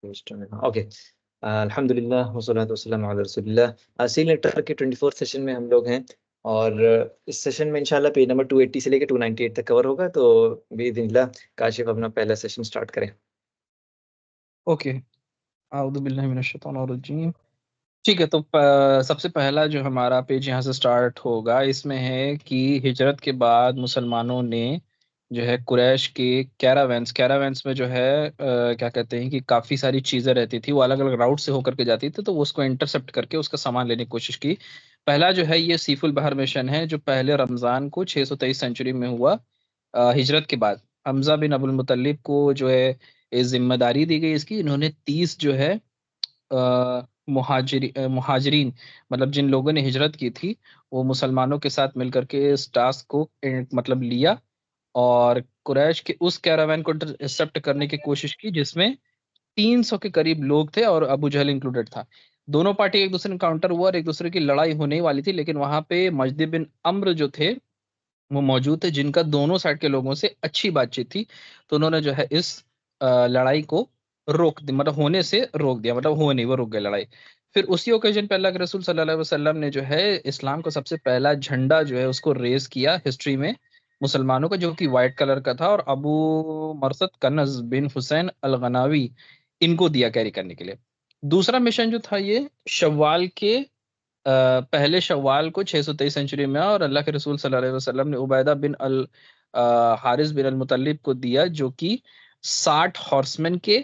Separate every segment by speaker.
Speaker 1: Okay. अल्हम्दुलिल्लाह वस्सलातु वस्सलामु अला रसूलिल्लाह। सी letter के 24th सेशन में हम लोग हैं और इस सेशन में इंशाल्लाह पेज नंबर 280 से लेके 298 तक कवर होगा। तो बिइज़्निल्लाह काशिफ अपना पहला सेशन स्टार्ट करें।
Speaker 2: ओके, आऊज़ु बिल्लाहि मिनश शैतानिर रजीम। ठीक है, तो सबसे पहला जो हमारा पेज यहाँ से स्टार्ट होगा, इसमें है कि हिजरत के बाद मुसलमानों ने जो है कुरैश के कैरावैन्स में जो है क्या कहते हैं कि काफ़ी सारी चीज़ें रहती थी, वो अलग-अलग राउट से होकर के जाती थी, तो वो उसको इंटरसेप्ट करके उसका सामान लेने की कोशिश की। पहला जो है ये सीफुल बहर मिशन है, जो पहले रमज़ान को 623 सेंचुरी में हुआ हिजरत के बाद। हमज़ा बिन अब्दुल मुत्तलिब को जो है ये ज़िम्मेदारी दी गई इसकी। इन्होंने 30 जो है मुहाजिरीन मतलब जिन लोगों ने हिजरत की थी, वो मुसलमानों के साथ मिलकर के इस टास्क को मतलब लिया और कुरैश के उस कैरावान को इंटरसेप्ट करने की कोशिश की, जिसमें 300 के करीब लोग थे और अबू जहल इंक्लूडेड था। दोनों पार्टी एक दूसरे एनकाउंटर हुआ और एक दूसरे की लड़ाई होने ही वाली थी, लेकिन वहां पे मजदी बिन अम्र जो थे वो मौजूद थे, जिनका दोनों साइड के लोगों से अच्छी बातचीत थी। तो उन्होंने जो है इस लड़ाई को रोक दी, मतलब होने से रोक दिया, मतलब हो नहीं, वो रुक गई लड़ाई। फिर उसी ओकेजन पे अल्लाह के रसूल सल्लल्लाहु अलैहि वसल्लम ने जो है इस्लाम का सबसे पहला झंडा जो है उसको रेज़ किया हिस्ट्री में मुसलमानों का, जो कि व्हाइट कलर का था और अबू मरसद कनज़ बिन हुसैन अल-गनावी इनको दिया कैरी करने के लिए। दूसरा मिशन जो था ये शव्वाल के पहले शव्वाल को 623 सेंचुरी में और अल्लाह के रसूल सल्लल्लाहु अलैहि वसल्लम ने उबैदा बिन हारिस बिन अल-मुतल्लिब को दिया, जो कि 60 हॉर्समैन के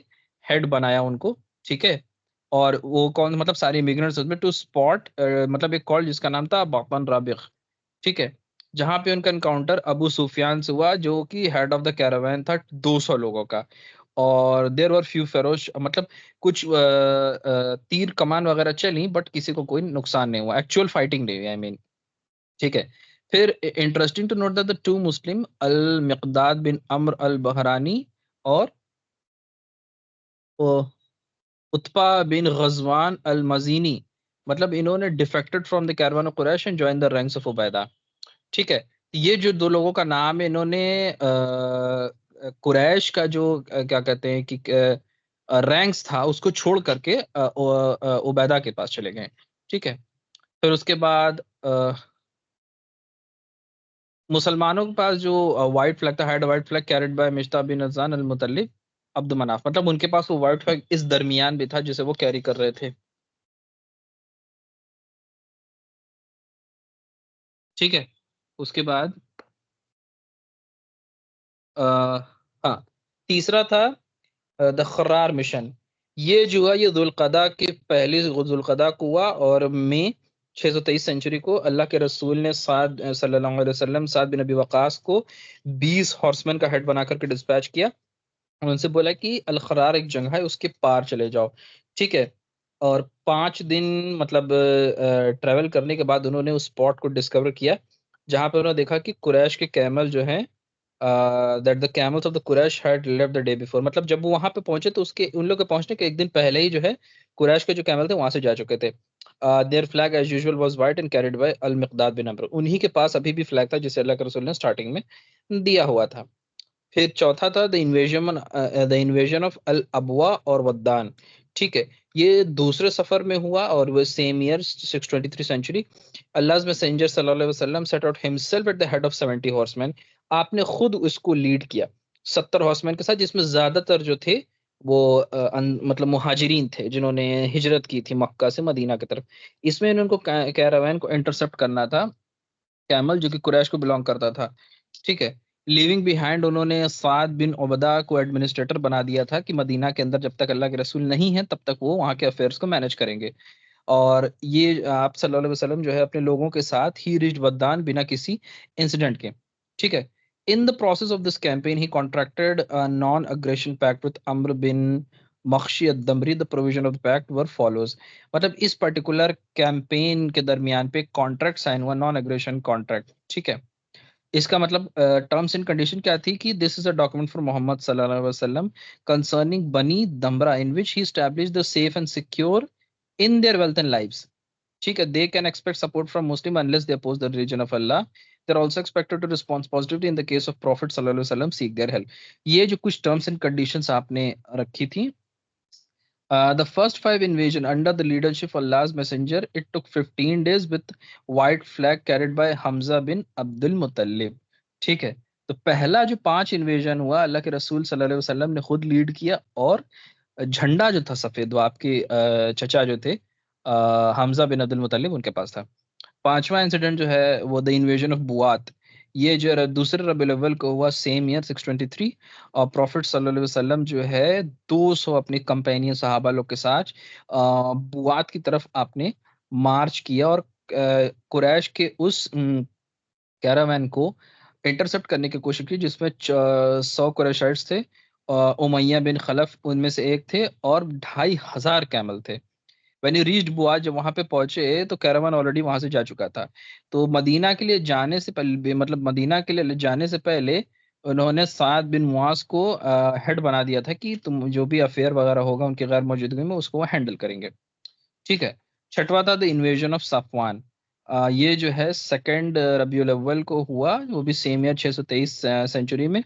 Speaker 2: हेड बनाया उनको, ठीक है? और वो कौन, मतलब सारे इमिग्रेंट्स उसमें टू स्पॉट मतलब एक कॉल जिसका नाम था बातन राबिग, ठीक है? जहाँ पे उनका एनकाउंटर अबू सुफियान से हुआ, जो कि हेड ऑफ द कैरावान था 200 लोगों का। और देयर वर फ्यू फेरोश, मतलब कुछ तीर कमान वगैरह चली, बट किसी को कोई नुकसान नहीं हुआ, एक्चुअल फाइटिंग नहीं हुई, आई मीन, ठीक है? फिर interesting to note that the two Muslim al Miqdad bin Amr al Bahrani और uh, Utba bin Ghazwan al Mazini, मतलब इन्होंने defected from the caravan of Quraysh and join the ranks of Ubaida, ठीक है? ये जो 2 लोगों का नाम है, इन्होंने कुरैश का जो क्या कहते हैं कि रैंक्स था उसको छोड़ करके उबैदा के पास चले गए, ठीक है? फिर उसके बाद मुसलमानों के पास जो व्हाइट फ्लैग था, had white flag carried by Mistah bin Azan al Muttalib अब्द Manaf, मतलब उनके पास वो व्हाइट फ्लैग इस दरमियान भी था जिसे वो कैरी कर रहे थे, ठीक है? उसके बाद अ, हाँ, तीसरा था द खर्रार मिशन। ये जो है ये ज़ुल्क़दा के पहले ज़ुल्क़दा को हुआ और मई 623 सेंचुरी को अल्लाह के रसूल ने साद सल्लल्लाहु अलैहि वसल्लम साद बिन अबी वक़ास को 20 हॉर्समैन का हेड बना कर के डिस्पैच किया। उनसे बोला कि अल खरार एक जगह है, उसके पार चले जाओ, ठीक है? और 5 दिन मतलब ट्रैवल करने के बाद उन्होंने उस स्पॉट को डिस्कवर किया, जहाँ पे उन्होंने देखा कि कुरैश के कैमल जो हैं that the camels of the Quraysh had left the day before, मतलब जब वो वहाँ पे पहुँचे तो उसके उन लोग के पहुँचने के 1 दिन पहले ही जो है कुरैश के जो कैमल थे वहाँ से जा चुके थे। Their flag as usual was white and carried by al Miqdad bin Amr, उन्हीं के पास अभी भी फ्लैग था जिसे अल्लाह के रसूल ने स्टार्टिंग में दिया हुआ था। फिर चौथा था द इन्वेजन ऑफ अल अबवा और वद्दान, ठीक है? ये दूसरे सफ़र में हुआ और वो सेम ईयर 623 सेंचुरी। अल्लाह's मैसेंजर सल्लल्लाहु अलैहि वसल्लम set out himself at the head of 70 horseman, आपने खुद उसको लीड किया 70 हॉर्समैन के साथ, जिसमें ज़्यादातर जो थे वो मतलब मुहाजिरीन थे, जिन्होंने हिजरत की थी मक्का से मदीना की तरफ। इसमें इनको कैरावान को इंटरसेप्ट करना था, कैमल जो कि कुरैश को बिलॉन्ग करता था, ठीक है? लीविंग बिहाइंड उन्होंने साद बिन उबदा को एडमिनिस्ट्रेटर बना दिया था कि मदीना के अंदर जब तक अल्लाह के रसूल नहीं हैं, तब तक वो वहाँ के अफेयर्स को मैनेज करेंगे। और ये आप सल्लल्लाहु अलैहि वसल्लम जो है अपने लोगों के साथ ही रीच्ड वद्दान बिना किसी इंसिडेंट के, ठीक है? In the process of this campaign he contracted a non aggression pact with Amr bin Makhshi ad Damri, the provision of the pact were follows, मतलब इस पर्टिकुलर कैंपेन के दरमियान पे कॉन्ट्रैक्ट साइन हुआ, नॉन एग्रेशन कॉन्ट्रैक्ट, ठीक है? इसका मतलब टर्म्स एंड कंडीशन क्या थी कि this is a document for Muhammad सल्लल्लाहु अलैहि वसल्लम concerning Bani Damra in which he established the safe and secure in their wealth and lives, ठीक है? They can expect support from Muslim unless they oppose the religion of Allah, they are also expected to respond positively in the case of prophet सल्लल्लाहु अलैहि वसल्लम seek their help. ये जो कुछ terms and conditions आपने रखी थी, The first five invasion under the leadership of Allah's messenger, it took 15 days with white flag carried by Hamza bin Abdul Muttalib. ठीक है, तो पहला जो 5 इन्वेजन हुआ अल्लाह के रसूल सल्लल्लाहु अलैहि वसल्लम ने खुद लीड किया, और झंडा जो था सफेद वो आपके चचा जो थे हमजा बिन अब्दुल मुतल्लिब उनके पास था। पांचवा इंसिडेंट जो है वो द इन्वेजन ऑफ बुआत, ये जो दूसरे रबीउल अव्वल को हुआ सेम ईयर 623, और प्रॉफिट सल्लल्लाहु अलैहि वसल्लम जो है 200 अपनी कंपेनियन सहाबा लोग के साथ बुआत की तरफ आपने मार्च किया, और कुरैश के उस कैरावैन को इंटरसेप्ट करने की कोशिश की जिसमें 100 कुरैशिट्स थे, उमैया बिन खलफ उनमें से एक थे, और 2500 कैमल थे। व्हेन यू रीच्ड बुआ, जब वहां पे पहुंचे तो कैरावान ऑलरेडी वहां से जा चुका था। तो मदीना के लिए जाने से पहले, मतलब मदीना के लिए जाने से पहले उन्होंने साद बिन मुआज को हेड बना दिया था कि तुम जो भी अफेयर वगैरह होगा उनकी गैर मौजूदगी में उसको वो हैंडल करेंगे। ठीक है, छठवा था द इन्वेजन ऑफ सफवान। ये जो है सेकंड रबीउल अव्वल को हुआ, वो भी सेम ईयर 623 सेंचुरी में।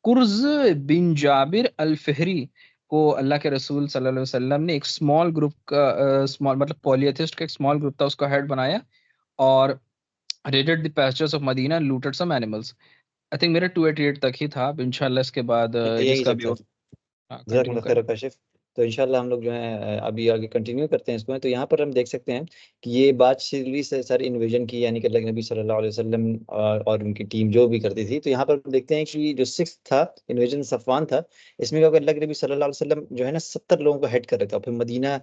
Speaker 2: कुर्ज बिन जाबिर अल फहरी को अल्लाह के रसूल सल्लल्लाहु अलैहि वसल्लम ने एक स्मॉल ग्रुप का स्मॉल मतलब पॉलीथिस्ट का एक स्मॉल ग्रुप था उसका हेड बनाया, और raided the pastures of Medina, looted some animals. I think मेरा 288 तक ही था। अब इंशाल्लाह इसके बाद
Speaker 1: यही
Speaker 2: जिसका
Speaker 1: सब
Speaker 2: भी
Speaker 1: था।
Speaker 2: हो कंटिन्यू
Speaker 1: जज़ाकल्लाह
Speaker 2: करें।
Speaker 1: खैर काशिफ। तो इंशाल्लाह हम लोग जो है अभी आगे कंटिन्यू करते हैं इसको। तो यहाँ पर हम देख सकते हैं कि ये बात सिर्फ से सारी इन्वेजन की, यानी कि अल्लाह के नबी सल्लल्लाहु अलैहि वसल्लम और उनकी टीम जो भी करती थी। तो यहाँ पर हम देखते हैं कि जो 6th था इन्वेजन सफवान था, इसमें क्या होगा, अल्लाह के नबी सल्लल्लाहु अलैहि वसल्लम जो है ना 70 लोगों को हेड कर रखा, फिर मदीना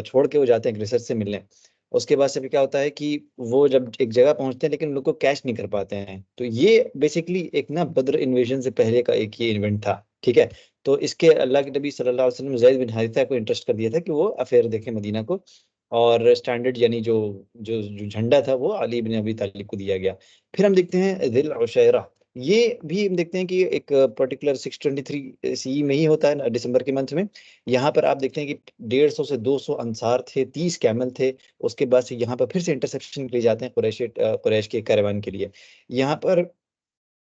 Speaker 1: छोड़ के वो जाते हैं एक रिसर्च से मिलने। उसके बाद से फिर क्या होता है कि वो जब एक जगह पहुंचते हैं लेकिन उन लोग को कैच नहीं कर पाते हैं। तो ये बेसिकली एक ना बद्र इन्वेजन से पहले का एक ये इवेंट था। ठीक है, तो इसके अल्लाह के नबी सल्लल्लाहु अलैहि वसल्लम ज़ैद बिन हारिथा को इंटरेस्ट कर दिया था कि वो अफेयर देखे मदीना को, और स्टैंडर्ड यानी जो जो जो झंडा था वो अली बिन अबी तालिब को दिया गया। फिर हम देखते हैं दिल उशैरा, ये भी हम देखते हैं कि एक पर्टिकुलर 623 सी में ही होता है ना, दिसंबर के मंथ में। यहाँ पर आप देखते हैं कि 150 से 200 अंसार थे, 30 कैमल थे। उसके बाद से यहाँ पर फिर से इंटरसेप्शन के लिए जाते हैं कुरैश के कैरावान के लिए। यहाँ पर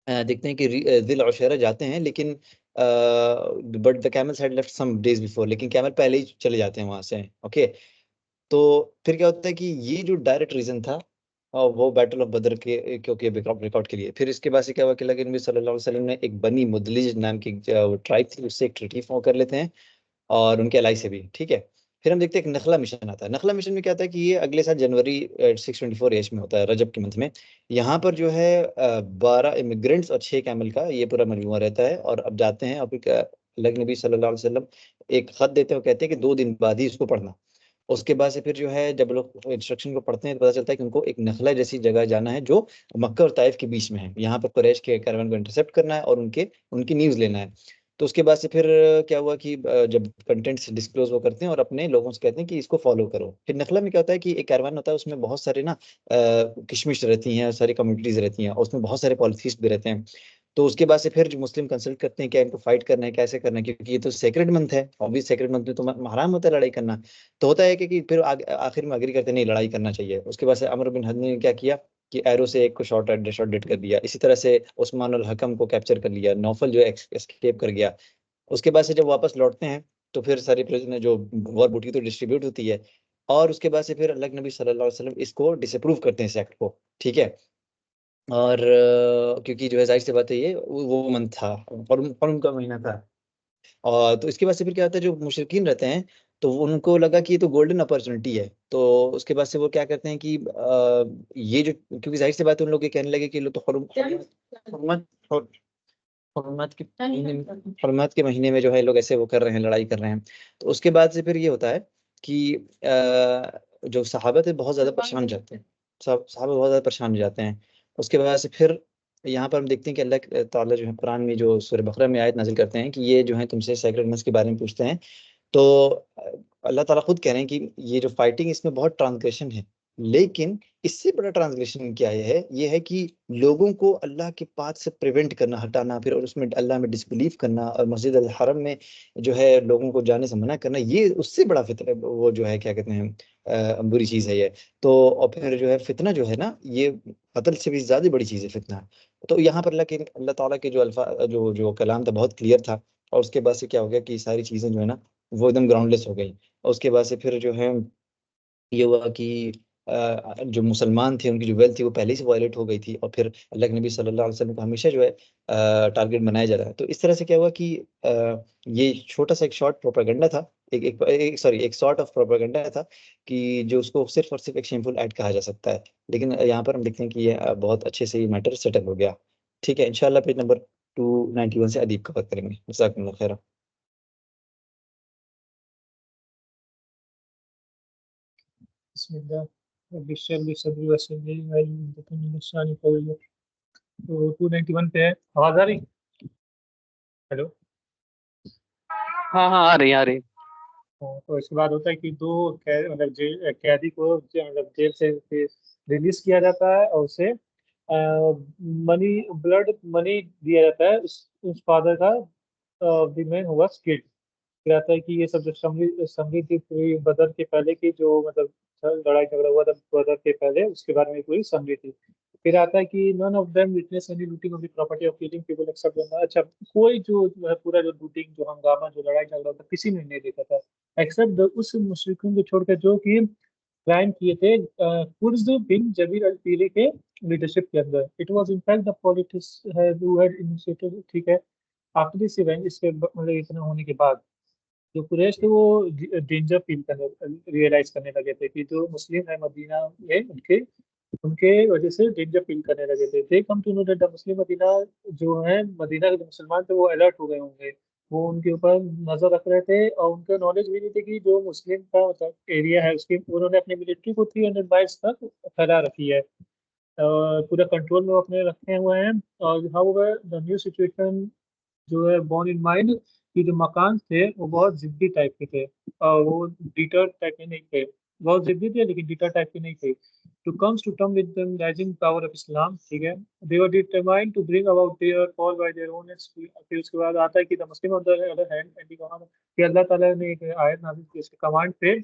Speaker 1: देखते हैं कि दिल उशैरा जाते हैं, लेकिन but the camels had left some days before, लेकिन कैमल पहले ही चले जाते हैं वहां से। ओके, तो फिर क्या होता है कि ये जो डायरेक्ट रीजन था वो बैटल ऑफ बदर के क्योंकि रिकॉर्ड के लिए। फिर इसके बाद से क्या हुआ कि अल्लाह के नबी सल्लल्लाहु अलैहि वसल्लम ने एक बनी मुदलिज नाम की ट्राइब थी, उससे एक ट्रीटी फॉर्म कर लेते हैं, और उनके एलाई से भी। ठीक है, फिर हम देखते हैं एक नखला मिशन आता है। नखला मिशन में क्या होता है कि ये अगले साल जनवरी 624 एज में होता है, रजब के मंथ में। यहाँ पर जो है 12 इमिग्रेंट्स और 6 कैमल का ये पूरा मजमुआ रहता है, और अब जाते हैं। और फिर अल्लाह के नबी सल्लल्लाहु अलैहि वसल्लम एक खत देते हैं, वो कहते हैं कि 2 दिन बाद ही इसको पढ़ना। उसके बाद से फिर जो है जब लोग इंस्ट्रक्शन को पढ़ते हैं तो पता चलता है कि उनको एक नखला जैसी जगह जाना है जो मक्का और ताइफ के बीच में है। यहाँ पर कुरैश के कैरवान को इंटरसेप्ट करना है और उनकी न्यूज़ लेना है। तो उसके बाद से फिर क्या हुआ कि जब कंटेंट्स डिस्क्लोज वो करते हैं और अपने लोगों से कहते हैं कि इसको फॉलो करो। फिर नखला में क्या होता है कि एक कैरवान होता है, उसमें बहुत सारे ना किशमिश रहती हैं, सारी कम्युनिटीज रहती हैं, और उसमें बहुत सारे पॉलिथिस्ट भी रहते हैं। तो उसके बाद से फिर जो मुस्लिम कंसल्ट करते हैं क्या इनको फाइट करना है, कैसे करना है, क्योंकि ये तो सेक्रेड मंथ है, ऑब्वियस सेक्रेड मंथ में तो हराम होता है लड़ाई करना। तो होता है कि फिर आखिर में एग्री करते नहीं लड़ाई करना चाहिए। उसके बाद से अमर बिन हद ने क्या किया कि एरो से एक को शॉट डेड कर दिया। इसी तरह से उस्मान अल हकम को कैप्चर कर लिया, नौफल जो एस्केप कर गया। उसके बाद से जब वापस लौटते हैं तो फिर सारी प्रिजनर जो वॉर बूटी तो डिस्ट्रीब्यूट होती है, और उसके बाद से फिर अल्लाह के नबी सल्लल्लाहु अलैहि वसल्लम इसको डिसअप्रूव करते हैं इस एक्ट को। ठीक है, और क्योंकि जो है जाहिर सी बात है ये वो मंथ था, फॉर्म का महीना था। और तो इसके बाद से फिर क्या होता है, जो मुशरिकीन रहते हैं तो उनको लगा कि ये तो गोल्डन अपॉर्चुनिटी है। तो उसके बाद से वो क्या करते हैं कि ये जो, क्योंकि जाहिर सी बात है उन लोग ये कहने लगे कि लो तो हुर्मत हुर्मत के महीने में, हुर्मत के महीने में जो है लोग ऐसे वो कर रहे हैं, लड़ाई कर रहे हैं। तो उसके बाद से फिर ये होता है कि जो सहाबा थे बहुत ज़्यादा परेशान हो जाते हैं, सहाबा बहुत ज़्यादा परेशान हो जाते हैं। उसके बाद से फिर यहाँ पर हम देखते हैं कि अल्लाह ताला जो है कुरान में जो सूरह बकरा में आयत नाजिल करते हैं कि ये जो है तुमसे सैक्रेड मंथ्स के बारे में पूछते हैं। तो अल्लाह ताला खुद कह रहे हैं कि ये जो फाइटिंग इसमें बहुत ट्रांसग्रेशन है, लेकिन इससे बड़ा ट्रांसग्रेशन क्या ये है कि लोगों को अल्लाह के पाथ से प्रिवेंट करना, हटाना, फिर और उसमें अल्लाह में डिसबिलीव करना, और मस्जिद अल हरम में जो है लोगों को जाने से मना करना, ये उससे बड़ा फितना वो जो है क्या कहते हैं बुरी चीज़ है ये। तो और फिर जो है फितना जो है ना, ये कत्ल से भी ज़्यादा बड़ी चीज़ है फितना। तो यहाँ पर अल्लाह ताला के जो अल्फा जो जो कलाम था बहुत क्लियर था। और उसके बाद से क्या हो गया कि सारी चीज़ें जो है ना वो एकदम ग्राउंडलेस हो गई। और उसके बाद से फिर जो है ये हुआ कि जो मुसलमान थे उनकी जो वेल्थ थी वो पहले ही से वायलेट हो गई थी, और फिर अल्लाह के नबी सल्लल्लाहु अलैहि वसल्लम को हमेशा जो है टारगेट बनाया जा रहा है। तो इस तरह से क्या हुआ कि ये छोटा-सा एक शॉर्ट प्रोपेगेंडा था, एक सॉर्ट ऑफ प्रोपेगेंडा था कि जो उसको सिर्फ़ और सिर्फ़ एक शेमफुल एक्ट कहा जा सकता है। लेकिन यहाँ पर हम देखते हैं कि ये बहुत अच्छे से ये मैटर सेटल हो गया। ठीक है, इंशाअल्लाह पेज नंबर 291 से अदीब कवर करेंगे। जज़ाकल्लाह खैरा।
Speaker 3: बिस्मिल्लाह रब्बि इश्रह ली सदरी वयस्सिर ली अमरी वाहलुल मिन लिसानी यफ़क़हू कौली। तो 291 पे है, आवाज आ रही? हेलो।
Speaker 4: हाँ हाँ, आ रही आ रही।
Speaker 3: तो इसके बाद होता है कि दो मतलब कैदी को मतलब जेल से रिलीज किया जाता है, और उसे मनी ब्लड मनी दिया जाता है उस फादर का, the man who was killed. फिर आता है कि ये सब जो समरी थी पूरी बदर के पहले की, जो मतलब लड़ाई झगड़ा हुआ था बदर के पहले, उसके बारे में पूरी समरी थी। फिर आता है कि none of them witness any looting of the property of killing people except. अच्छा, कोई जो है पूरा जो लूटिंग जो हंगामा जो लड़ाई झगड़ा होता किसी ने नहीं देखा था, एक्सेप्ट उस मुशरिकों को छोड़कर जो कि क्राइम किए थे कुर्ज बिन जबीर अल पीरी के लीडरशिप के अंदर। It was in fact the politics who had initiated, ठीक है। आफ्टर दिस इवेंट, इसके मतलब इतना होने के बाद जो कुरैश थे वो डेंजर फील करने रियलाइज करने लगे थे कि जो मुस्लिम है मदीना में, उनके उनके वजह से डेंजर फील करने लगे थे। They come to know that the Muslim Medina, जो है मदीना के जो मुसलमान थे वो अलर्ट हो गए होंगे। वो उनके ऊपर नजर रख रहे थे, और उनका नॉलेज भी नहीं थी कि जो मुस्लिम का मतलब एरिया है उसकी उन्होंने अपनी मिलिट्री को 300 माइल्स तक फैला रखी है, पूरा कंट्रोल में वो अपने रखे हुए हैं। और हाउ द न्यू सिचुएशन जो है बॉर्न इन माइंड कि जो मकान थे वो बहुत जिद्दी टाइप के थे, और वो डिटर टाइप के नहीं थे। बहुत जिद्दी थे लेकिन डिटर टाइप के नहीं थे। To comes to term with the rising power of Islam, ठीक है। They were determined to bring about their fall by their own acts. फिर उसके बाद आता है कि the Muslim on the other hand and कि अल्लाह ताला ने एक आयत नाज़िल की उसके कमांड पे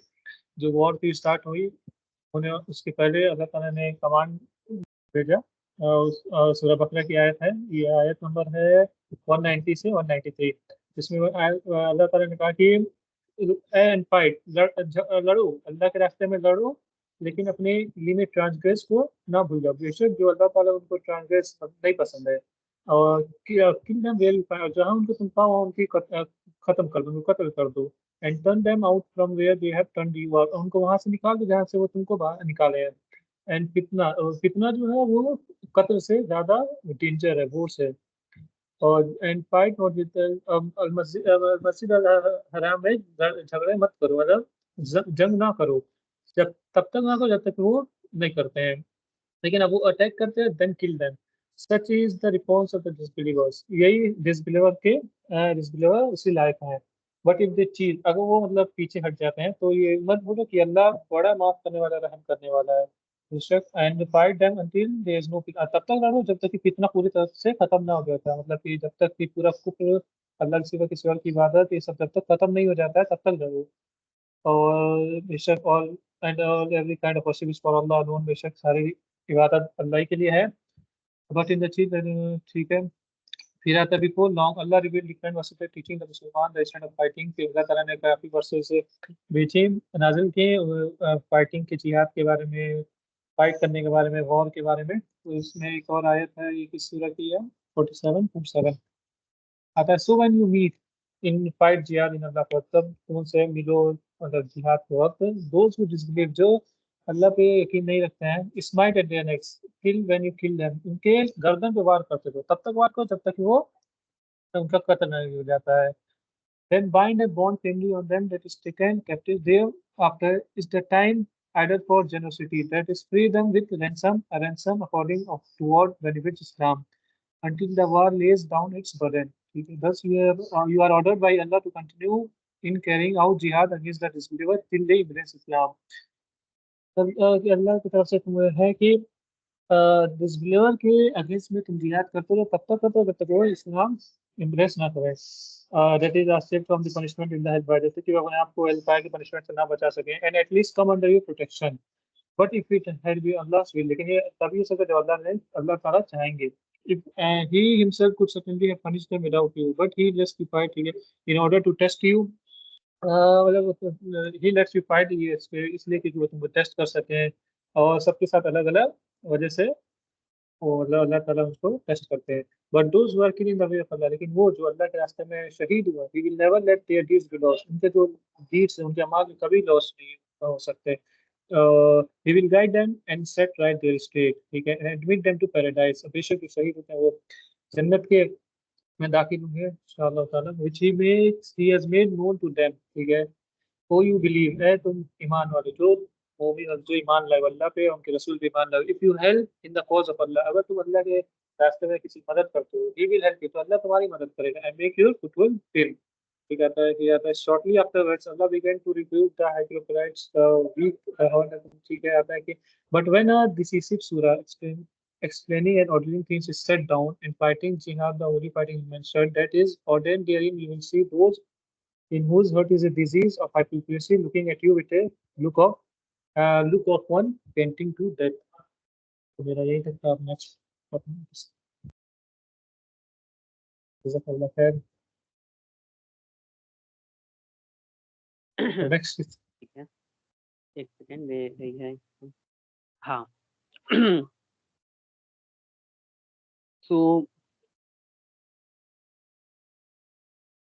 Speaker 3: जो वॉर की स्टार्ट हुई, उन्हें उसके पहले अल्लाह ताला ने कमांड भेजा। सूरह बकरा की आयत है, ये आयत नंबर है 190 से 193, जिसमें अल्लाह ताला ने कहा कि एंड फाइट, लड़ो, अल्लाह के रास्ते में लड़ो, लेकिन अपने लिमिट ट्रांसग्रेस को ना भूलो। बेशक जो अल्लाह ताला उनको ट्रांसग्रेस नहीं पसंद है। और किंगडम वेल, जहाँ उनको तुम पाओ वहाँ उनकी खत्म कर दो, उनको कत्ल कर दो। And turn them out from where they have turn you out, उनको वहां से निकाल दो जहाँ से वो तुमको बाहर निकाले हैं। एंड फितना, फितना जो है वो कत्ल से ज्यादा डेंजर है, वो से। और एंड फाइट नॉट विद मस्जिद अल हराम में झगड़े मत करो, मतलब जंग ना करो, जब तब तक ना करो जब तक वो नहीं करते हैं। लेकिन अब वो अटैक करते हैं, then kill them. Such is the response of the disbelievers, यही डिसबिलीवर उसी लायक है। बट इफ दे चीज, अगर वो मतलब पीछे हट जाते हैं, तो ये मत भूलो कि अल्लाह बड़ा माफ करने वाला, रहम करने वाला है। And fight them until there is no, तब तक लड़ो जब तक कि फितना पूरी तरह से खत्म ना हो जाता है, मतलब कि जब तक कि पूरा कुफ्र, अल्लाह के सिवा किसी और की इबादत, ये सब जब तक खत्म नहीं हो जाता है तब तक लड़ो। और बेशक all and all every kind of worship is for Allah alone, बेशक सारी इबादत अल्लाह ही के लिए है। बट इन द चीज, ठीक है। फिर आता है before long Allah reveal different versus teaching the मुसलमान द स्टैंड ऑफ फाइटिंग, कि अल्लाह ताला ने काफी वर्सेस भेजे नाजिल किए फाइटिंग के, जिहाद के बारे में, फाइट करने के बारे में, वॉर के बारे में। तो इसमें एक और आयत है, ये किस सूरह की है, 47:7 आता है। So when you meet in fight जिहाद इन अल्लाह पर, तब तुम से मिलो मतलब जिहाद के वक्त, दोज हु डिसबिलीव, जो अल्लाह पे यकीन नहीं रखते हैं, smite eight there next kill when you kill them, उनके गर्दन पे वार करते रहो, तब तक वार करो जब तक कि वो उनका कत्ल नहीं हो जाता है। Then bind a bond firmly on them that is taken captive thereafter is the time added for generosity, that is free them with a ransom according to what benefits Islam, until the war lays down its burden. Thus you are ordered by Allah to continue in carrying out jihad against the disbeliever till they embrace Islam. तब अल्लाह की तरफ से तुम्हें है कि disbeliever के against में तुम जिहाद करते रहो, तब तक करते हो जब तक वो इस्लाम एम्ब्रेस ना करे। That is save from the punishment in the hell fire, जैसे कि वो अपने आप को हेल फायर की पनिशमेंट से ना बचा सके, and at least come under your protection. But if it had be अल्लाह's will, लेकिन ये तभी हो सकता है जब अल्लाह ताला चाहेंगे। If he himself could certainly have punished them without you, but he justified, ठीक है, in order to test you मतलब ही लेट्स यू फाइट ये इसलिए क्योंकि वो तुमको टेस्ट कर सकें, और सबके साथ अलग अलग वजह से वो मतलब अल्लाह ताला उसको टेस्ट करते हैं। But those working in the way of Allah, लेकिन वो जो अल्लाह के रास्ते में शहीद हुआ, he will never let their deeds be lost, उनके जो डीड्स हैं उनके अमाल कभी लॉस नहीं हो सकते। He will guide them and set right their straight, ठीक है, and admit them to paradise, बेशक जो शहीद होते हैं वो जन्नत के में दाखिल होंगे इंशाअल्लाह ताला, which he has made known to them, ठीक है। हो यू बिलीव है तुम ईमान वाले, जो मोमिन और जो ईमान लाए अल्लाह पे, उनके रसूल पे ईमान लाए, if you help in the cause of Allah, अगर तुम अल्लाह के रास्ते में किसी मदद करते हो, ही विल हेल्प यू, तो अल्लाह तुम्हारी मदद करेगा, and make your football film. ठीक आता है कि आता है shortly afterwards Allah began to review the hypocrites weak, और ठीक है आता है कि बट व्हेन अ डिसिसिव सूरा explaining and ordering things is set down, and fighting jihad, the only fighting mentioned that is ordained therein, you will see those in whose heart is a disease of hypocrisy looking at you with a look of look of one painting to death। तो मेरा यही तक था। आप next जज़ाकल्लाह खैर। Next
Speaker 4: ठीक है, एक सेकेंड में रही है। हाँ सो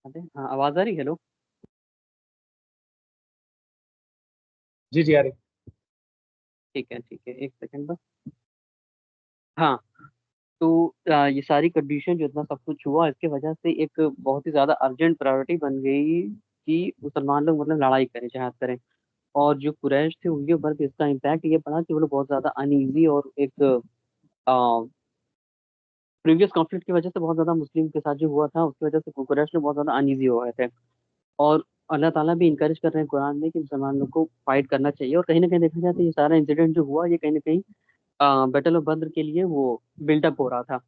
Speaker 4: अरे हाँ, आवाज आ रही है? हेलो,
Speaker 3: जी जी आ रही।
Speaker 4: ठीक है, एक सेकेंड बस। हाँ, तो ये सारी कंडीशन जो इतना सब कुछ हुआ, इसके वजह से एक बहुत ही ज्यादा अर्जेंट प्रायोरिटी बन गई कि मुसलमान लोग मतलब लड़ाई करें, जहाद करें। और जो कुरैश थे उनके ऊपर भी इसका इम्पैक्ट ये पड़ा कि वो लोग बहुत ज्यादा अनईजी, और एक प्रीवियस कॉन्फ्लिक्ट की वजह से बहुत ज्यादा मुस्लिम के साथ जो हुआ था उसकी वजह से कुरैश में बहुत ज्यादा अनईजी हो गए थे। और अल्लाह ताला भी इंकरेज कर रहे हैं कुरान में कि मुसलमान लोग को फाइट करना चाहिए। और कहीं ना कहीं देखा जाए तो ये सारा इंसिडेंट जो हुआ ये कहीं ना कहीं बैटल ऑफ बद्र के लिए वो बिल्डअप हो रहा था।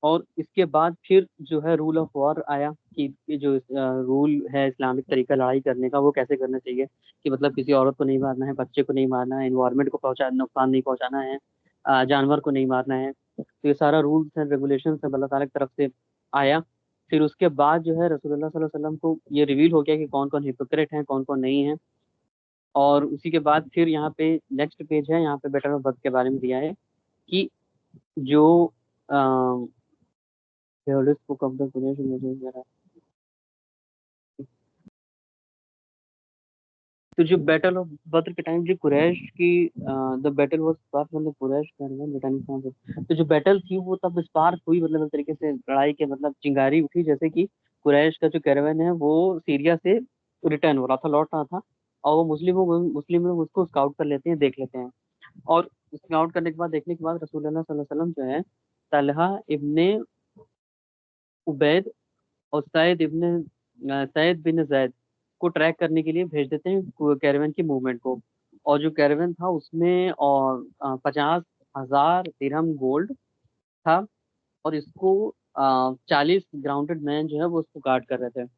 Speaker 4: और इसके बाद फिर जो है रूल ऑफ वॉर आया कि ये जो रूल है इस्लामिक तरीका लड़ाई करने का वो कैसे करना चाहिए, कि मतलब किसी औरत को नहीं मारना है, बच्चे को नहीं मारना है, इन्वायरमेंट को नुकसान नहीं पहुंचाना है, जानवर को नहीं मारना है। तो ये सारा रूल्स एंड रेगुलेशन सब अल्लाह ताला की तरफ से आया। फिर उसके बाद जो है रसूलुल्लाह सल्लल्लाहु अलैहि वसल्लम को ये रिवील हो गया कि कौन कौन हिपोक्रेट हैं, कौन कौन नहीं है। और उसी के बाद फिर यहाँ पे नेक्स्ट पेज है, यहाँ पे बेटर ऑफ बर्थ के बारे में दिया है कि जो terrorist book of the Quraysh वगैरह। तो जो बैटल ऑफ बद्र के टाइम जो कुरैश की the battle was spark from the Quraysh caravan returning from the, तो जो बैटल थी वो तब स्पार्क हुई, मतलब एक तरीके से लड़ाई के मतलब चिंगारी उठी, जैसे कि कुरैश का जो कैरवन है वो सीरिया से रिटर्न हो रहा था, लौट रहा था। और वो मुस्लिम लोग उसको स्काउट कर लेते हैं, देख लेते हैं। और स्काउट करने के बाद देखने के बाद रसूलुल्लाह सल्लल्लाहु अलैहि वसल्लम जो है तलहा इब्ने उबैद और सैद बिन जैद को ट्रैक करने के लिए भेज देते हैं कैरवन की मूवमेंट को। और जो कैरवन था उसमें और 50,000 दिरहम गोल्ड था। और इसको 40 ग्राउंडेड मैन जो है वो उसको गार्ड कर रहे थे।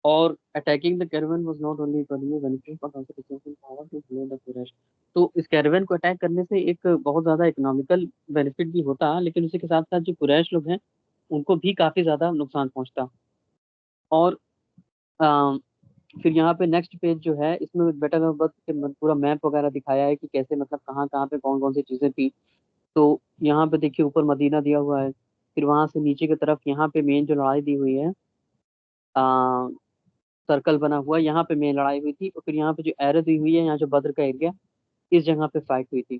Speaker 4: और attacking the caravan was not only economic benefit but also resourcing power to flow the Quraysh. तो इस कैरवन को अटैक करने से एक बहुत ज्यादा इकोनॉमिकल बेनिफिट भी होता, लेकिन उसी के साथ साथ जो कुरैश लोग हैं उनको भी काफी ज्यादा नुकसान पहुंचता। और अ, फिर यहाँ पे नेक्स्ट पेज जो है इसमें बेटर ऑफ बर्थ के पूरा मैप वगैरह दिखाया है कि कैसे मतलब कहाँ कहाँ पे कौन कौन सी चीजें थी। तो यहाँ पे देखिए ऊपर मदीना दिया हुआ है, फिर वहां से नीचे की तरफ यहाँ पे मेन जो लड़ाई दी हुई है आ, सर्कल बना हुआ है, यहाँ पे मेन लड़ाई हुई थी। और फिर यहाँ पे जो एरो दी हुई है, यहाँ जो बद्र का एरिया, इस जगह पे फाइट हुई थी।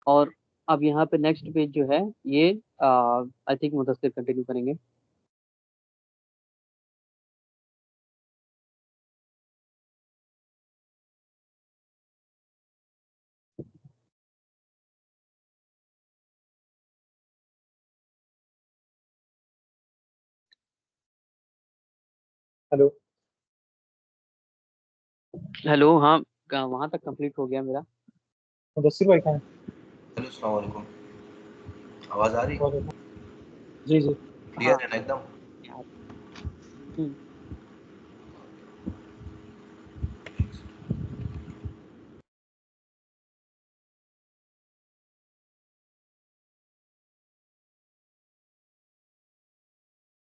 Speaker 4: और अब यहाँ पे नेक्स्ट पेज जो है ये आई थिंक मुदस्सिर कंटिन्यू करेंगे।
Speaker 3: हेलो।
Speaker 4: हेलो, हाँ, वहां तक कंप्लीट हो गया मेरा।
Speaker 3: मुदस्सिर भाई कहाँ हैं?
Speaker 5: हेलो, अस्सलाम वालेकुम। आवाज आ रही?
Speaker 3: वालेकुम। जी जी।
Speaker 5: क्लियर
Speaker 4: हाँ
Speaker 5: है ना एकदम?
Speaker 4: यार, हम्म,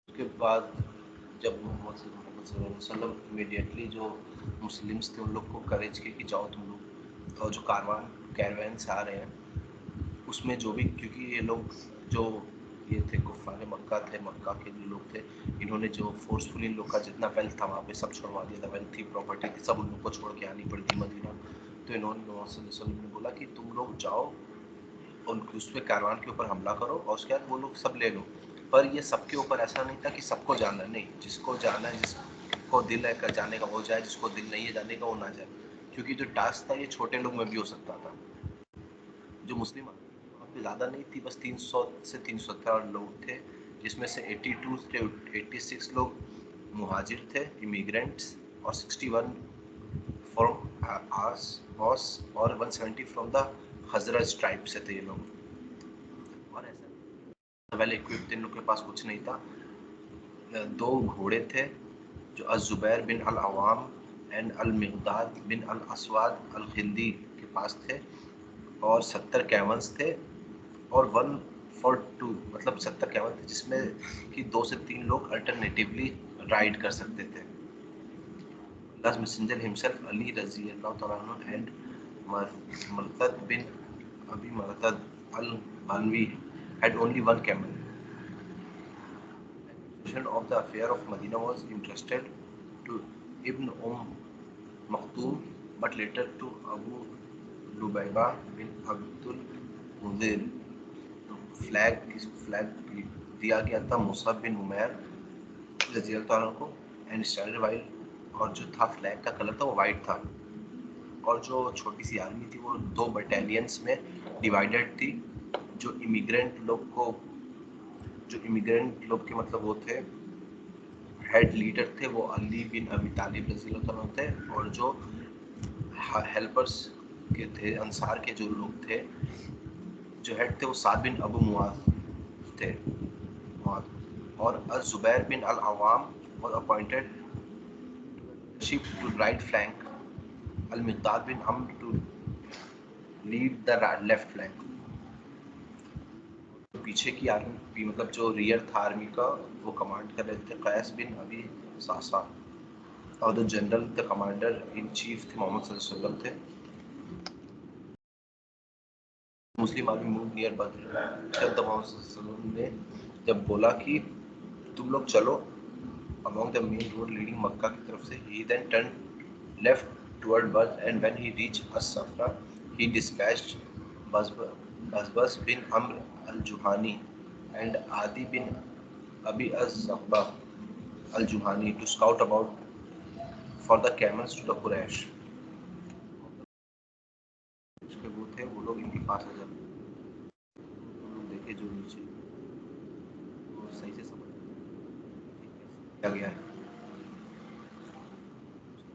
Speaker 5: उसके बाद जब मोहम्मद सल्लल्लाहु अलैहि वसल्लम इमीडिएटली जो मुस्लिम्स थे उन लोग को करेज किए कि जाओ तुम लोग, और जो कैरवैन से आ रहे हैं उसमें जो भी, क्योंकि ये लोग जो ये थे कुफ़ार मक्का थे, मक्का के जो लोग थे, इन्होंने जो फोर्सफुली इन लोग का जितना वेल्थ था वहाँ पे सब छोड़वा दिया था, वेल्थ थी, प्रॉपर्टी थी, सब उन लोग को छोड़ के आनी पड़ी थी मदीना। तो इन्होंने मोहम्मद सल्लल्लाहु अलैहि वसल्लम ने बोला कि तुम लोग जाओ उन उस पे कारवान के ऊपर हमला करो और उसके बाद वो लोग सब ले लो। पर ये सबके ऊपर ऐसा नहीं था कि सबको जाना, नहीं, जिसको जाना है, जिसको दिल है जाने का वो जाए, जिसको दिल नहीं है जाने का वो ना जाए, क्योंकि जो टास्क था ये छोटे लोग में भी हो सकता था। जो मुस्लिम ज़्यादा नहीं थी, बस 300 से 317 लोग थे, जिसमें से 82 से 86 लोग मुहाजिर थे, इमिग्रेंट्स, और 61 फ्रॉम आस बॉस, और 170 फ्रॉम द हजरत ट्राइब से थे ये लोग। और ऐसा वेल इक्विप्ड, इन लोग के पास कुछ नहीं था। 2 घोड़े थे जो अज़ुबैर बिन अल अवाम एंड अल मिक़दाद बिन अल अस्वाद अल खिंदी के पास थे, और 70 कैमल्स थे, और 1 for 2, मतलब 70 कैमल थे जिसमें कि 2 से 3 लोग अल्टरनेटिवली राइड कर सकते थे। Allah's messenger himself Ali रज़ियल्लाहु तआला अन्हु and Marthad bin Abi Marthad al-Balwi had only 1 camel. Of the affair of Medina was entrusted to Ibn Maktoum, but later to Abu Lubayba bin Abdul Munzir. Flag दिया गया था Musab बिन उमैर रज़ियल्लाहु अन्हु को, and started white, और जो था flag का कलर था वो वाइट था, और जो छोटी सी आर्मी थी वो 2 बटालियंस में डिवाइडेड थी। जो इमिग्रेंट लोग के मतलब वो थे, हेड लीडर थे वो अली बिन अबी तालिब रज़ियल्लाहु अन्हु थे, और जो हेल्पर्स के थे, अंसार के जो लोग थे, जो हेड थे वो साद बिन अबू मुआज थे, और अज़ुबैर बिन अल अवाम was appointed chief to right flank, al-Miqdad bin Amr to lead the left flank. पीछे की आर्मी, मतलब जो रियर था आर्मी का, वो कमांड कर रहे थे कैस बिन अबी सासा, और the general, the commander in chief थे मोहम्मद सल्लल्लाहु अलैहि वसल्लम थे। मुस्लिम आर्मी मूव नियर बद्र, जब मोहम्मद सल्लल्लाहु अलैहि वसल्लम ने जब बोला कि तुम लोग चलो along the main road leading Makkah की तरफ से, he then turned left toward Badr, and when he reached As-Safra, he dispatched Basbas bin Amr al-Juhani and Adi bin Abi az-Zabba al-Juhani to scout about for the camels to the Quraysh. उसके वो थे, वो लोग इनके पास आ जाते, देखे जो नीचे वो सही से समझ क्या गया है।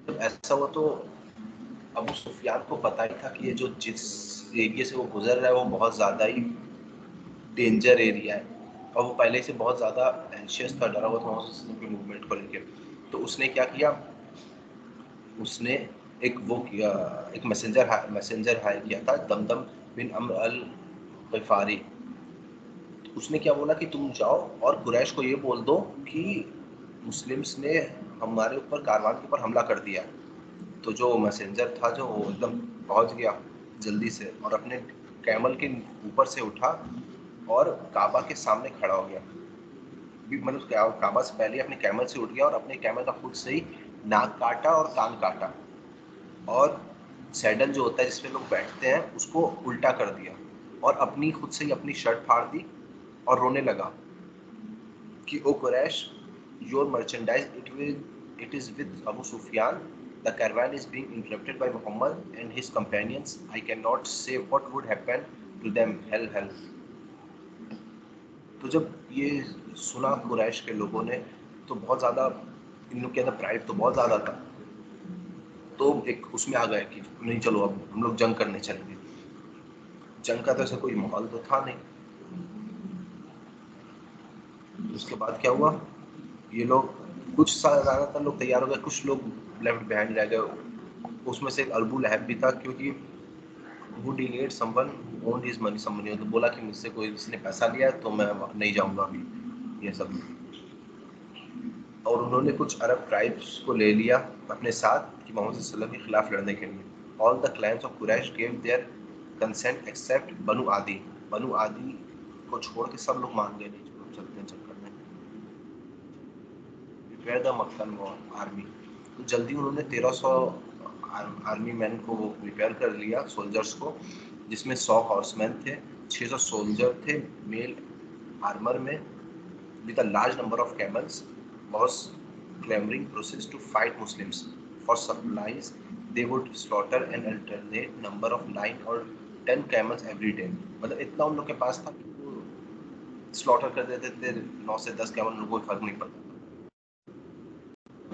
Speaker 5: जब ऐसा हुआ तो अबू सुफियान को पता ही था कि ये जो जिस एरिया से वो गुजर रहा है वो बहुत ज़्यादा ही डेंजर एरिया है, और वो पहले से बहुत ज़्यादा एंशियस था, डरा हुआ था मोहम्मद की मूवमेंट को लेकर। तो उसने क्या किया, उसने एक मैसेंजर हायर किया था, दमदम बिन अम्र अल ग़िफ़ारी। उसने क्या बोला कि तुम जाओ और कुरैश को ये बोल दो कि मुस्लिम्स ने हमारे ऊपर, कारवान के ऊपर हमला कर दिया। तो जो मैसेंजर था जो वो एकदम पहुंच गया जल्दी से, और अपने कैमल के ऊपर से उठा और काबा के सामने खड़ा हो गया। मतलब काबा से पहले अपने कैमल से उठ गया और अपने कैमल का खुद से ही नाक काटा और कान काटा, और सैडल जो होता है जिसपे लोग बैठते हैं उसको उल्टा कर दिया, और अपनी खुद से ही अपनी शर्ट फाड़ दी और रोने लगा कि O Quraysh, your merchandise it is with Abu Sufyan. The caravan is being interrupted by Muhammad and his companions. I cannot say what would happen to them. Hell. तो जब ये सुना कुरैश के लोगों ने, तो बहुत ज़्यादा इन लोग के अंदर प्राइड तो बहुत ज़्यादा था, तो एक उसमें आ गए कि नहीं चलो अब हम लोग जंग करने चलेंगे। जंग का तो ऐसा कोई माहौल तो था नहीं। उसके बाद क्या हुआ, ये लोग कुछ ज़्यादातर लोग तैयार हो गए, कुछ लोग लेफ्ट बिहाइंड रह गए। उसमें से एक अबू लहब भी था, क्योंकि वो delayed someone owned his money, someone तो बोला कि मुझसे कोई किसी ने पैसा लिया तो मैं नहीं जाऊंगा अभी, ये सब। और उन्होंने कुछ अरब ट्राइब्स को ले लिया अपने साथ कि मोहम्मद सल्लल्लाहु अलैहि वसल्लम के खिलाफ लड़ने के लिए। All the clans of Quraysh gave their consent except Banu Adi. Banu आदी को छोड़ के सब लोग मान गए, नहीं चलो चलते हैं चक्कर में। प्रिपेयर द मक्कन आर्मी, तो जल्दी उन्होंने 1300 आर्मी मैन को प्रिपेयर कर लिया, सोल्जर्स को, जिसमें 100 हॉर्समैन थे, 600 सोल्जर थे मेल आर्मर में, with a large number of camels, was clamoring process to fight Muslims. For supplies, they would slaughter an alternate number of 9 or 10 camels every day. मतलब इतना उन लोग के पास था कि वो स्लॉटर कर देते थे 9 से 10 कैमल, उनको कोई फर्क नहीं पड़ता।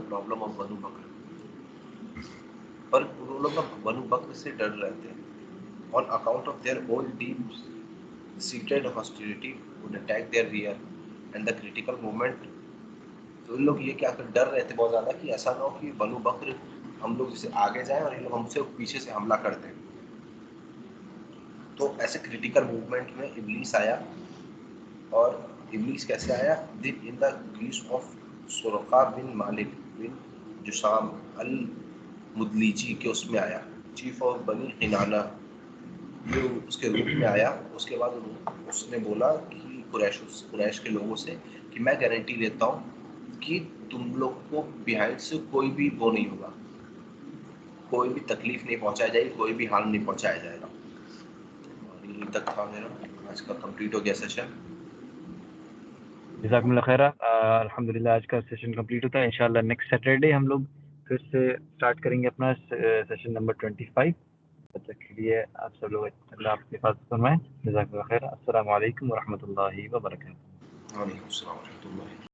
Speaker 5: प्रॉब्लम ऑफ बनु बकर, पर वो लोग बनु बकर से डर रहे थे। On account of their old deep seated hostility would attack their rear and the critical moment. तो इन लोग ये क्या कर डर रहे थे बहुत ज़्यादा कि ऐसा ना हो कि बनु बकर हम लोग जैसे आगे जाएं और ये लोग हमसे पीछे से हमला कर दें। तो ऐसे क्रिटिकल मूवमेंट में इब्लीस आया, और इब्लीस कैसे आया? इन द ग्रीस ऑफ सुरका बिन मालिक बिन जुसाम अल मुदलीजी के उसमें आया, चीफ ऑफ बनी हिनाना, ये उसके रूप में आया। उसके बाद उसने बोला कि कुरैश के लोगों से कि मैं गारंटी लेता हूँ कि तुम लोग को बिहाइंड से कोई भी वो नहीं होगा, कोई भी तकलीफ नहीं पहुंचाई जाएगी, कोई भी हार्म नहीं पहुंचाया जाएगा। और यही तक था मेरा आज का, कंप्लीट हो गया सेशन।
Speaker 1: जज़ाकुमुल्लाह खैरा। अल्हम्दुलिल्लाह आज का सेशन कंप्लीट होता है। इंशाल्लाह नेक्स्ट सैटरडे हम लोग फिर से स्टार्ट करेंगे अपना सेशन नंबर 25। तब तक के लिए आप सब लोग अल्लाह आपकी हिफाज़त फरमाए। जज़ाकुमुल्लाह खैरा। अस्सलामु अलैकुम व रहमतुल्लाहि व बरकातहू।
Speaker 5: वालेकुम अस्सलाम व रहमतुल्लाह।